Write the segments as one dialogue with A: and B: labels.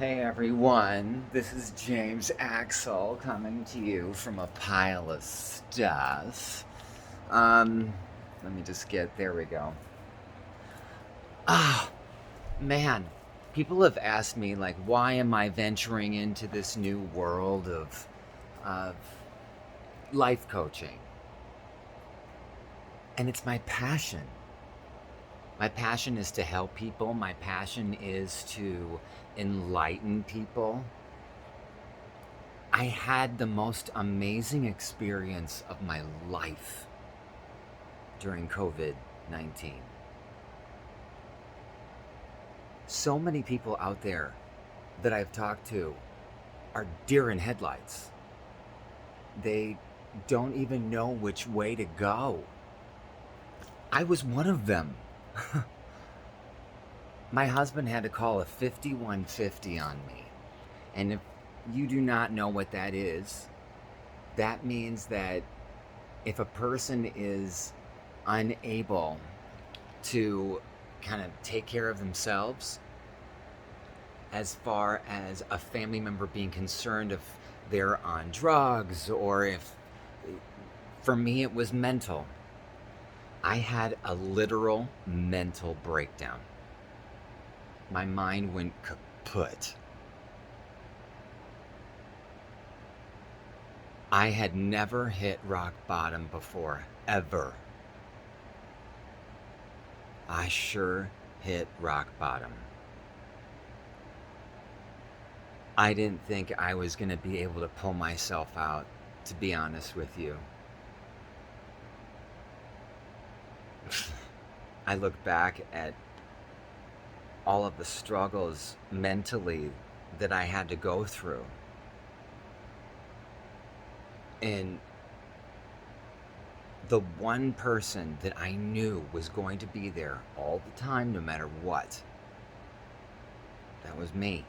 A: Hey everyone, this is James Axel coming to you from a pile of stuff. Um, Let me just there we go. Ah, man, people have asked me, like, why am I venturing into this new world of life coaching? And it's my passion. My passion is to help people, my passion is to enlighten people. I had the most amazing experience of my life during COVID 19. So many people out there that I've talked to are deer in headlights. They don't even know which way to go. I was one of them. My husband had to call a 5150 on me. And if you do not know what that is, that means that if a person is unable to kind of take care of themselves, as far as a family member being concerned if they're on drugs or if, for me, it was mental. I had a literal mental breakdown. My mind went kaput. I had never hit rock bottom before, ever. I sure hit rock bottom. I didn't think I was going to be able to pull myself out, to be honest with you. I look back at all of the struggles mentally that I had to go through. And the one person that I knew was going to be there all the time, no matter what, that was me.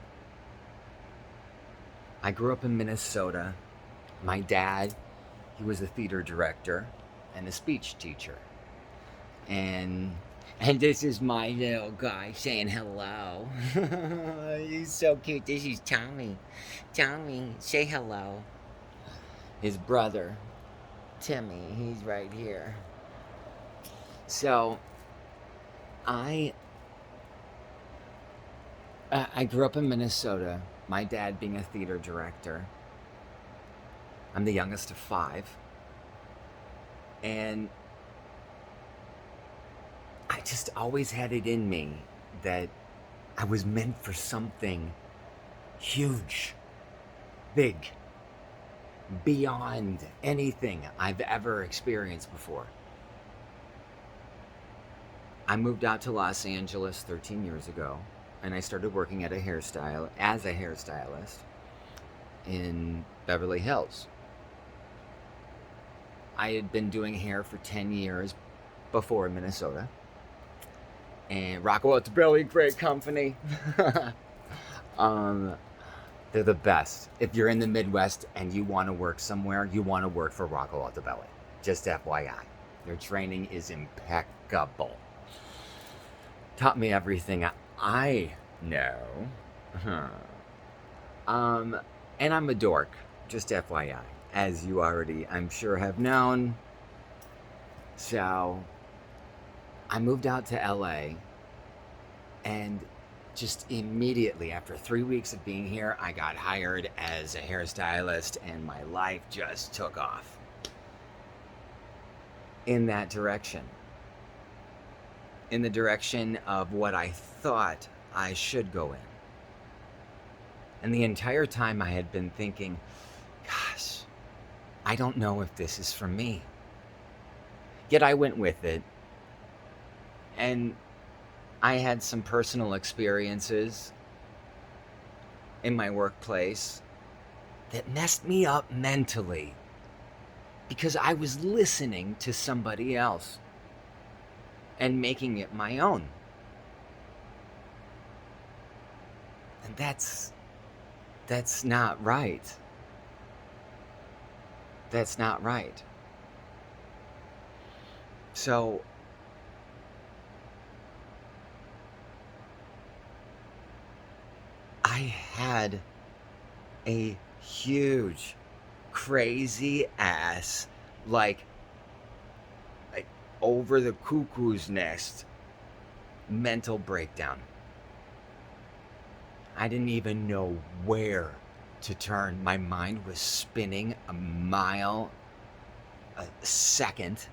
A: I grew up in Minnesota. My dad, he was a theater director and a speech teacher. And this is my little guy saying hello. He's so cute. This is Tommy. Tommy, say hello. His brother, Timmy, he's right here. So, I I grew up in Minnesota. My dad being a theater director. I'm the youngest of five. And I just always had it in me that I was meant for something huge, big, beyond anything I've ever experienced before. I moved out to Los Angeles 13 years ago, and I started working as a hairstylist in Beverly Hills. I had been doing hair for 10 years before in Minnesota. And Rockwell at the Belly, great company. um, they're the best. If you're in the Midwest and you want to work somewhere, you want to work for Rockwell at the Belly. Just FYI. Their training is impeccable. Taught me everything I know. And I'm a dork. Just FYI. As you already, I'm sure, have known. So, I moved out to LA, and just immediately after 3 weeks of being here, I got hired as a hairstylist, and my life just took off in that direction. In the direction of what I thought I should go in. And the entire time I had been thinking, gosh, I don't know if this is for me. Yet I went with it. And I had some personal experiences in my workplace that messed me up mentally because I was listening to somebody else and making it my own. And that's not right. That's not right. So I had a huge, crazy ass, like over the cuckoo's nest mental breakdown. I didn't even know where to turn. My mind was spinning a mile a second,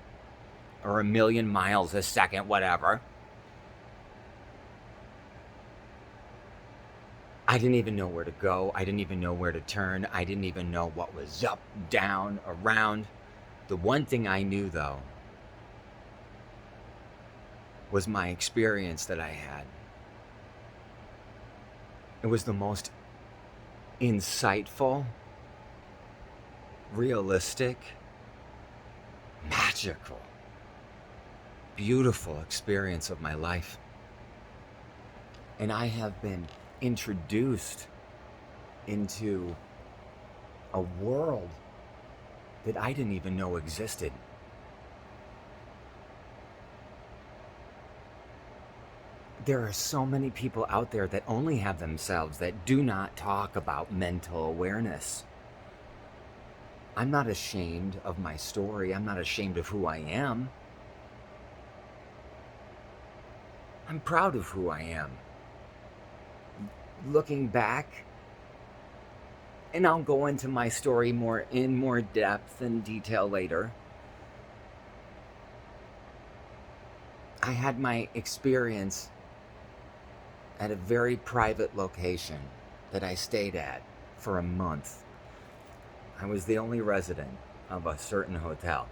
A: or a million miles a second, whatever. I didn't even know where to go. I didn't even know where to turn. I didn't even know what was up, down, around. The one thing I knew, though, was my experience that I had. It was the most insightful, realistic, magical, beautiful experience of my life. And I have been introduced into a world that I didn't even know existed. There are so many people out there that only have themselves, that do not talk about mental awareness. I'm not ashamed of my story. I'm not ashamed of who I am. I'm proud of who I am. Looking back, and I'll go into my story in more depth and detail later. I had my experience at a very private location that I stayed at for a month. I was the only resident of a certain hotel.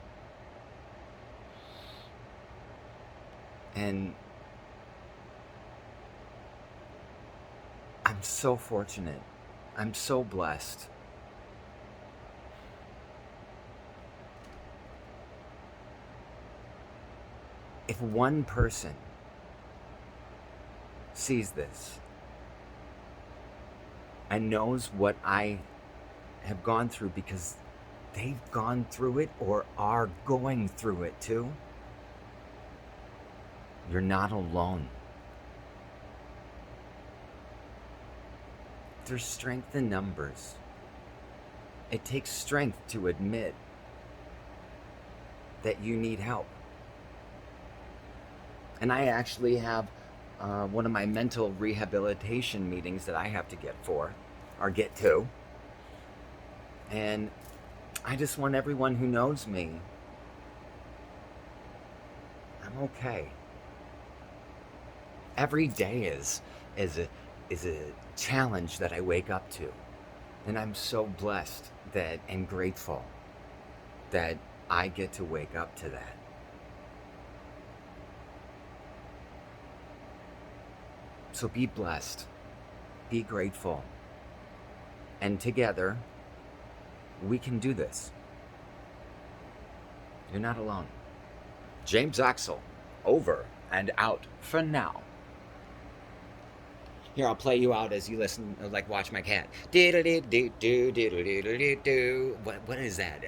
A: And I'm so fortunate. I'm so blessed. If one person sees this and knows what I have gone through, because they've gone through it or are going through it too, you're not alone. There's strength in numbers. It takes strength to admit that you need help. And I actually have one of my mental rehabilitation meetings that I have to get to. And I just want everyone who knows me, I'm okay. Every day is a challenge that I wake up to. And I'm so blessed and grateful that I get to wake up to that. So be blessed, be grateful, and together we can do this. You're not alone. James Axel, over and out for now. Here, I'll play you out as you listen, like watch my cat. What is that?